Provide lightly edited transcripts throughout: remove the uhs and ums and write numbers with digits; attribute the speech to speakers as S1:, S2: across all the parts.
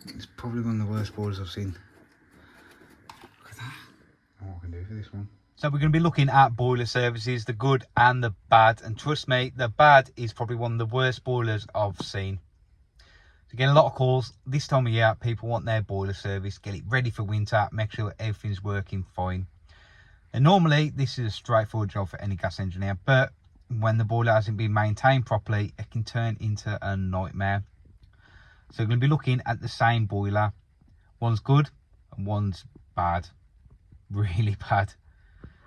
S1: It's probably one of the worst boilers I've seen. Look at that. What I can do for this one. So we're going to be looking at boiler services, the good and the bad. And trust me, the bad is probably one of the worst boilers I've seen. So getting a lot of calls this time of year. People want their boiler service, get it ready for winter, make sure everything's working fine. And normally this is a straightforward job for any gas engineer, but when the boiler hasn't been maintained properly, it can turn into a nightmare. So we're going to be looking at the same boiler. One's good and one's bad, really bad.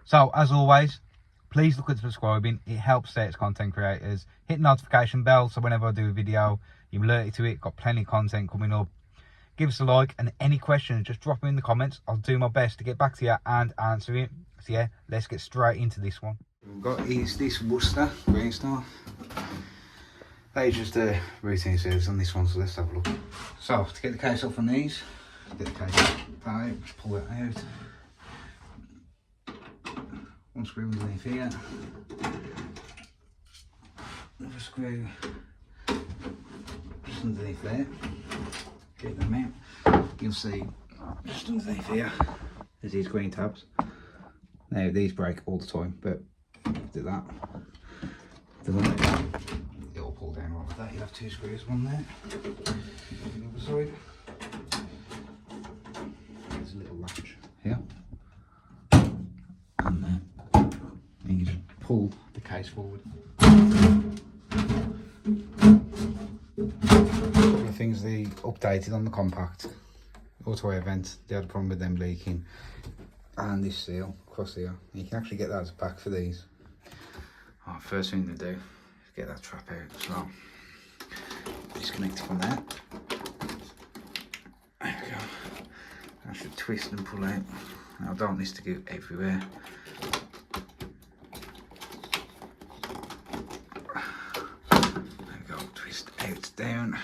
S1: So as always, please look at subscribing. It helps search content creators. Hit the notification bell so whenever I do a video, you're alerted to it. Got plenty of content coming up. Give us a like, and any questions, just drop them in the comments. I'll do my best to get back to you and answer it. So yeah, let's get straight into this one. We've got this Worcester Green Star. That is just a routine service on this one, so let's have a look. So to get the case off on these, get the case out, just pull it out. One screw underneath here. Another screw just underneath there. Get them out. You'll see just underneath here there's these green tabs. Now these break all the time, but do that. It'll pull down like that. You'll have two screws, one there, the other side. There's a little latch here, and then you just pull the case forward. Things they updated on the compact auto air vent. They had a problem with them leaking, and this seal across here. You can actually get that as a pack for these. First thing to do is get that trap out. So disconnect it from there. There we go. I should twist and pull out. Now I don't want this to go everywhere. There we go. Twist out, down.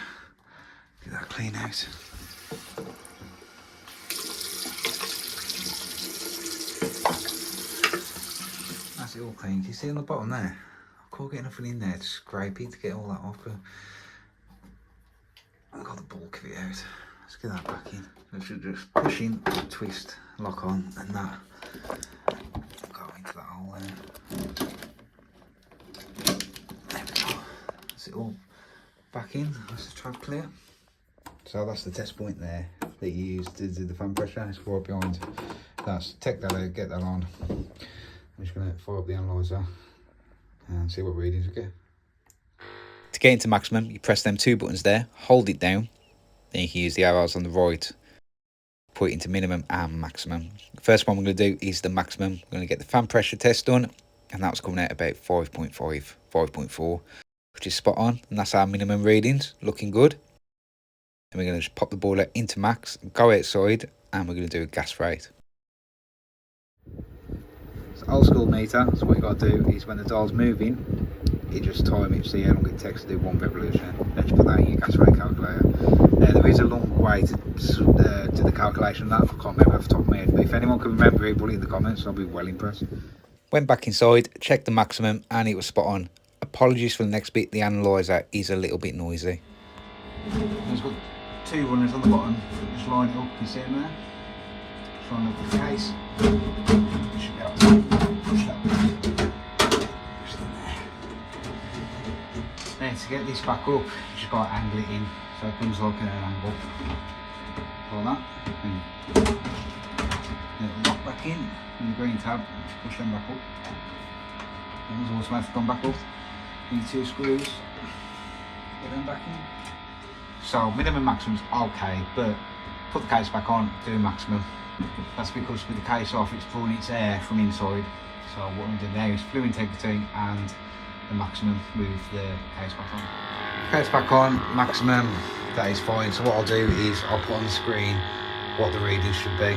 S1: Get that clean out. That's it all clean. Can you see on the bottom there? I can't get nothing in there to scrape it to get all that off, but I've got the bulk of it out. Let's get that back in. So I should just push in, twist, lock on, and that go into that hole there. There we go. That's it all back in. That's the trap clear. So that's the test point there that you use to do the fan pressure. It's right behind. That's take that out, get that on. I'm just going to fire up the analyzer and see what readings we get. To get into maximum, you press them two buttons there, hold it down, then you can use the arrows on the right, put it into minimum and maximum. The first one we're going to do is the maximum. We're going to get the fan pressure test done, and that was coming out about 5.5, 5.4, which is spot on, and that's our minimum readings, looking good. And we're going to just pop the boiler into max, go outside, and we're going to do a gas rate. It's old school meter, so what you got to do is when the dial's moving, you just time it, see how long it takes to do one revolution. Then you put that in your gas rate calculator. There is a long way to do the calculation of that. I can't remember off the top of my head, but if anyone can remember it, put it in the comments, I'll be well impressed. Went back inside, checked the maximum, and it was spot on. Apologies for the next bit, the analyzer is a little bit noisy. There's got two runners on the bottom, just line it up, you see them there? Just line up the case. You should be able to push that back. Push it in there. Then to get this back up, you just got to angle it in so it comes like an angle. Like that. And it'll lock back in, and the green tab, just push them back up. And there's automatic gone back up. Need two screws, get them back in. So minimum maximum's okay, but put the case back on, do maximum. That's because with the case off, it's drawing its air from inside. So what I'm doing there is fluid integrity and the maximum with the case back on. Case back on, maximum, that is fine. So what I'll do is I'll put on the screen what the readings should be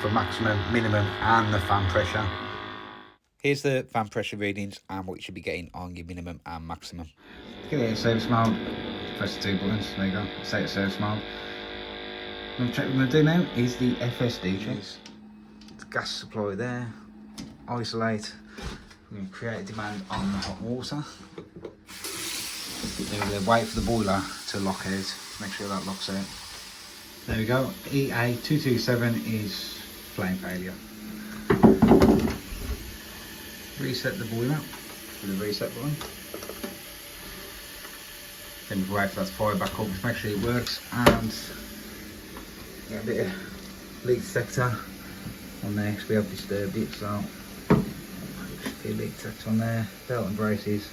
S1: for maximum, minimum and the fan pressure. Here's the fan pressure readings and what you should be getting on your minimum and maximum. Get it in service mode. Press the two buttons, there you go, set it service mode. What I'm going to do now is the FSD checks. The gas supply there, isolate, we're going to create a demand on the hot water. Then we're going to wait for the boiler to lock out, make sure that locks out. There we go, EA227 is flame failure. Reset the boiler with the reset button. Then we wait for that to fire back up, just make sure it works, and get a bit of leak detector on there because we have disturbed it, so just a few leak detector on there, belt and braces.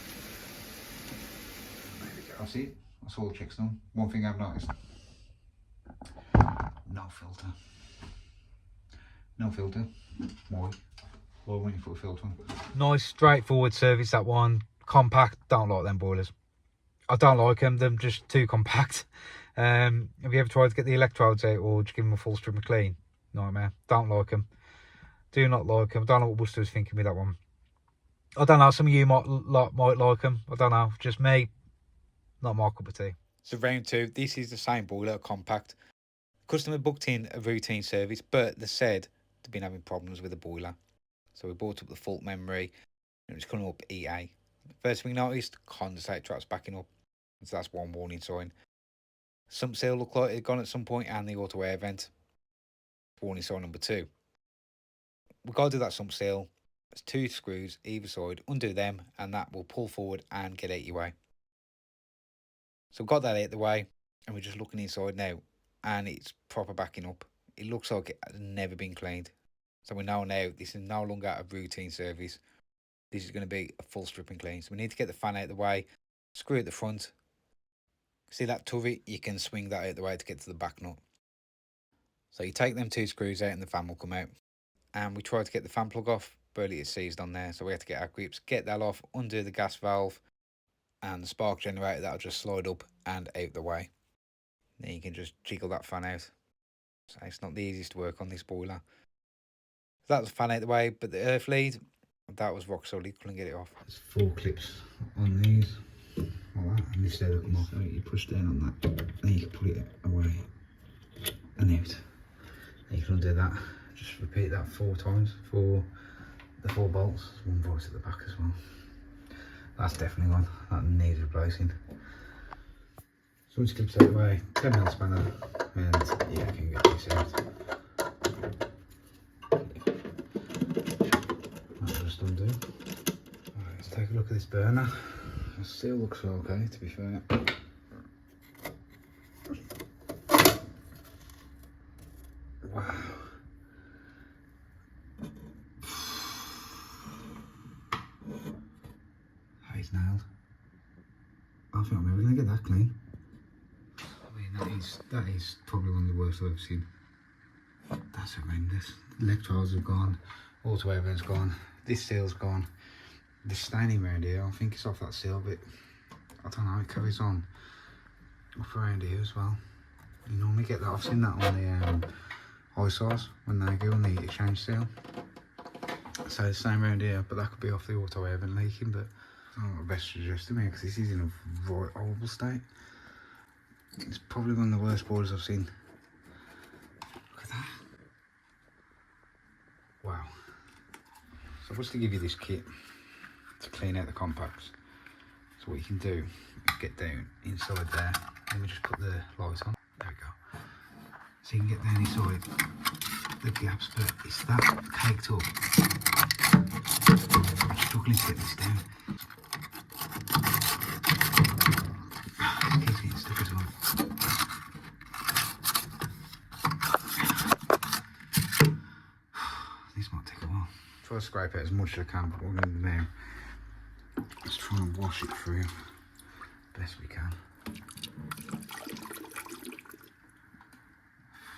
S1: There we go, that's it, that's all the checks done. One thing I've noticed, no filter. No filter. Why? Why wouldn't you put a filter on? Nice straightforward service, that one. Compact, don't like them boilers. I don't like them, they're just too compact. Have you ever tried to get the electrodes out or just give them a full strip of clean? Nightmare. Don't like them. Do not like them. Don't know what Worcester was thinking with that one. I don't know, some of you might like them. I don't know, just me, not my cup of tea. So round two, this is the same boiler, a compact. Customer booked in a routine service, but they said they've been having problems with the boiler. So we brought up the fault memory and it was coming up EA. First thing we noticed, condensate traps backing up. So that's one warning sign. Sump seal looked like it had gone at some point, and the auto air vent. Warning sign number 2. We've got to do that sump seal. There's 2 screws either side, undo them, and that will pull forward and get out your way. So we've got that out the way, and we're just looking inside now, and it's proper backing up. It looks like it has never been cleaned. So we know now this is no longer a routine service. This is going to be a full strip and clean. So we need to get the fan out of the way, screw at the front. See that turret? You can swing that out the way to get to the back nut. So you take them 2 screws out and the fan will come out. And we tried to get the fan plug off, but it's seized on there. So we had to get our grips, get that off, undo the gas valve, and the spark generator, that'll just slide up and out the way. Then you can just jiggle that fan out. So it's not the easiest to work on this boiler. So that was the fan out the way, but the earth lead, that was rock solid, couldn't get it off. There's 4 clips on these, like that, and this there will come off. So you push down on that, then you can pull it away and out. Then you can undo that. Just repeat that 4 times for the 4 bolts. There's 1 bolt at the back as well. That's definitely gone. That needs replacing. So once clips out of the way, 10mm spanner, and yeah, I can get this out. That'll just undo. Alright, let's take a look at this burner. It still looks okay, to be fair. Wow. That is nailed. I think I'm never going to get that clean. I mean, that is probably one of the worst I've seen. That's horrendous. The electrodes have gone, auto air vent's gone, this seal's gone. The staining around here, I think it's off that seal bit. I don't know, it carries on up around here as well. You normally get that, I've seen that on the ISOs when they go on the exchange seal. So the same around here, but that could be off the auto air vent leaking, but I don't know what best suggested me because this is in a right horrible state. It's probably one of the worst boilers I've seen. Look at that. Wow. So just to give you this kit to clean out the compacts. So what you can do is get down inside there. Let me just put the light on. There we go. So you can get down inside the gaps, but it's that caked up. I'm struggling to get this down. It keeps getting stuck as well. This might take a while. Try to scrape it as much as I can, but what we're going to do now is try and wash it through best we can.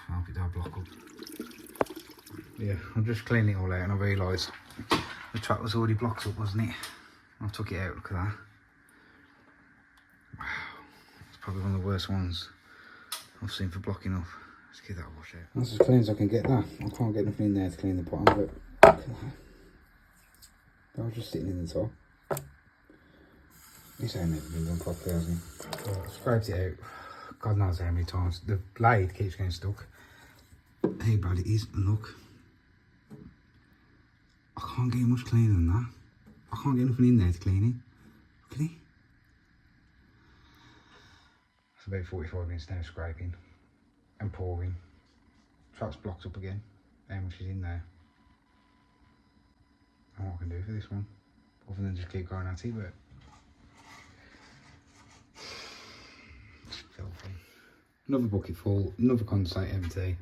S1: I hope it don't block up. Yeah, I'm just cleaning it all out and I realised the track was already blocked up, wasn't it? I took it out, look at that. Wow, it's probably one of the worst ones I've seen for blocking up. Let's get that wash out. That's as clean as I can get that. I can't get nothing in there to clean the bottom, but look at that. That was just sitting in the top. This ain't never been done properly, has it? I've scraped it out, God knows how many times. The blade keeps getting stuck. Hey, bad it is, and look. I can't get much cleaner than that. I can't get nothing in there to clean it. Look at it. It's about 45 minutes now scraping. And and pouring. Trap's blocked up again. She's in there. I don't know what I can do for this one, other than just keep going at it, but it's filthy. Another bucket full, another condensate empty.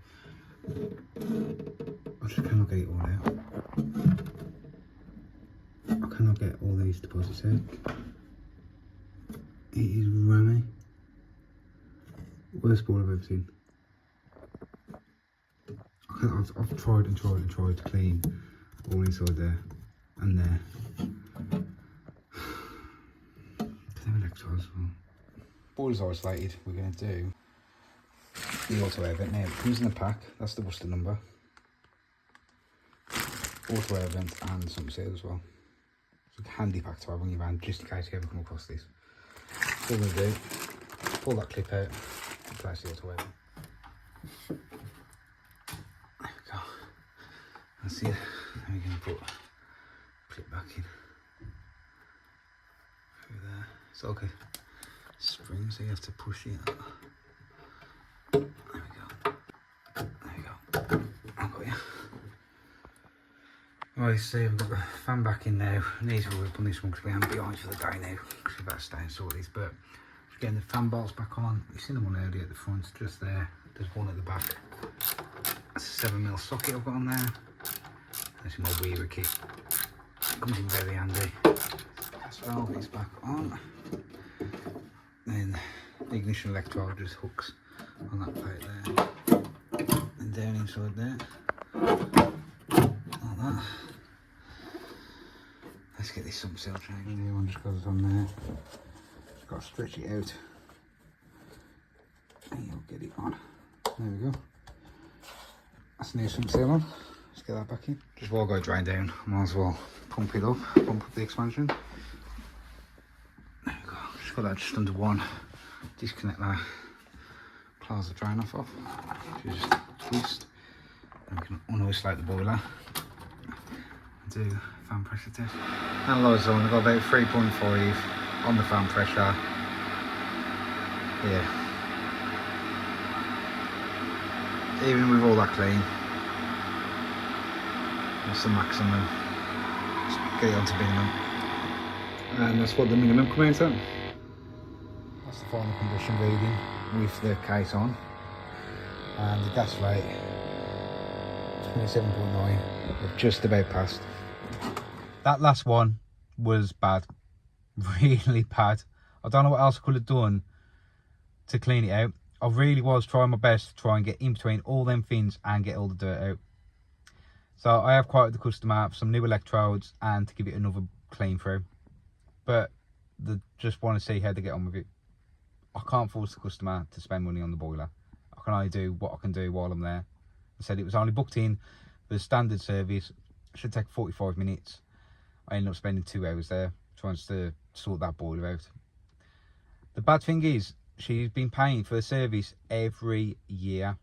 S1: I just cannot get it all out. I cannot get all these deposits out. It is rammy. Worst bowl I've ever seen. I've tried and tried and tried to clean all inside there and there. Them electrodes as well. Boilers are isolated. We're going to do the auto air vent now. It comes in the pack. That's the Worcester number. Auto air vent and something seal as well. It's a handy pack to have on your van just in case you ever come across this. So all we're going to do, pull that clip out and place the auto air vent. There we go. That's it. Then we're going to put it back in. Through there. It's okay. Spring, so you have to push it. There we go. There we go. I've got you. Right, so we've got the fan back in now. I need to work on this one because we am behind for the day now. Because we've got to stay and sort these. But getting the fan bolts back on. You've seen the one earlier at the front, just there. There's one at the back. That's a 7mm socket I've got on there. There's my Weaver kit. Comes in very handy. Gas valve is back on. Then the ignition electrode just hooks on that plate there. And down inside there. Like that. Let's get this sump seal changed. The one just goes on there. Just got to stretch it out. And you'll get it on. There we go. That's the new sump seal on. Let's get that back in. Just while I go drain down, I might as well pump it up, pump up the expansion. There we go. Just got that just under one. Disconnect that. Close the drain off. Just twist. And we can un-isolate the boiler. Do fan pressure test. Analyzer on, I've got about 3.5 on the fan pressure. Yeah. Even with all that clean, that's the maximum. Just get it onto minimum. And that's what the minimum comes out. That's the final combustion reading with the case on. And the gas rate, 27.9. We've just about passed. That last one was bad. Really bad. I don't know what else I could have done to clean it out. I really was trying my best to try and get in between all them things and get all the dirt out. So I have quoted the customer for some new electrodes and to give it another clean through. But they just want to see how they get on with it. I can't force the customer to spend money on the boiler. I can only do what I can do while I'm there. I said it was only booked in for the standard service. It should take 45 minutes. I ended up spending 2 hours there trying to sort that boiler out. The bad thing is, she's been paying for the service every year.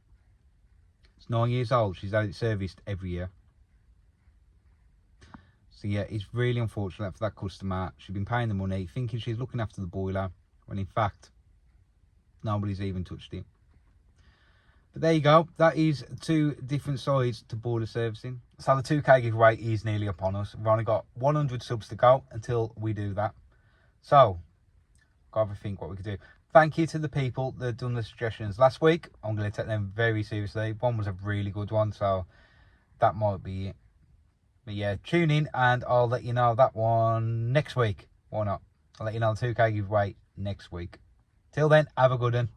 S1: It's 9 years old. She's had it serviced every year. So yeah, it's really unfortunate for that customer. She's been paying the money, thinking she's looking after the boiler, when in fact, nobody's even touched it. But there you go. That is 2 different sides to boiler servicing. So the 2K giveaway is nearly upon us. We've only got 100 subs to go until we do that. So, got to think what we could do. Thank you to the people that done the suggestions last week. I'm going to take them very seriously. One was a really good one, so that might be it. But yeah, tune in and I'll let you know that one next week. Why not? I'll let you know the 2K giveaway next week. Till then, have a good one.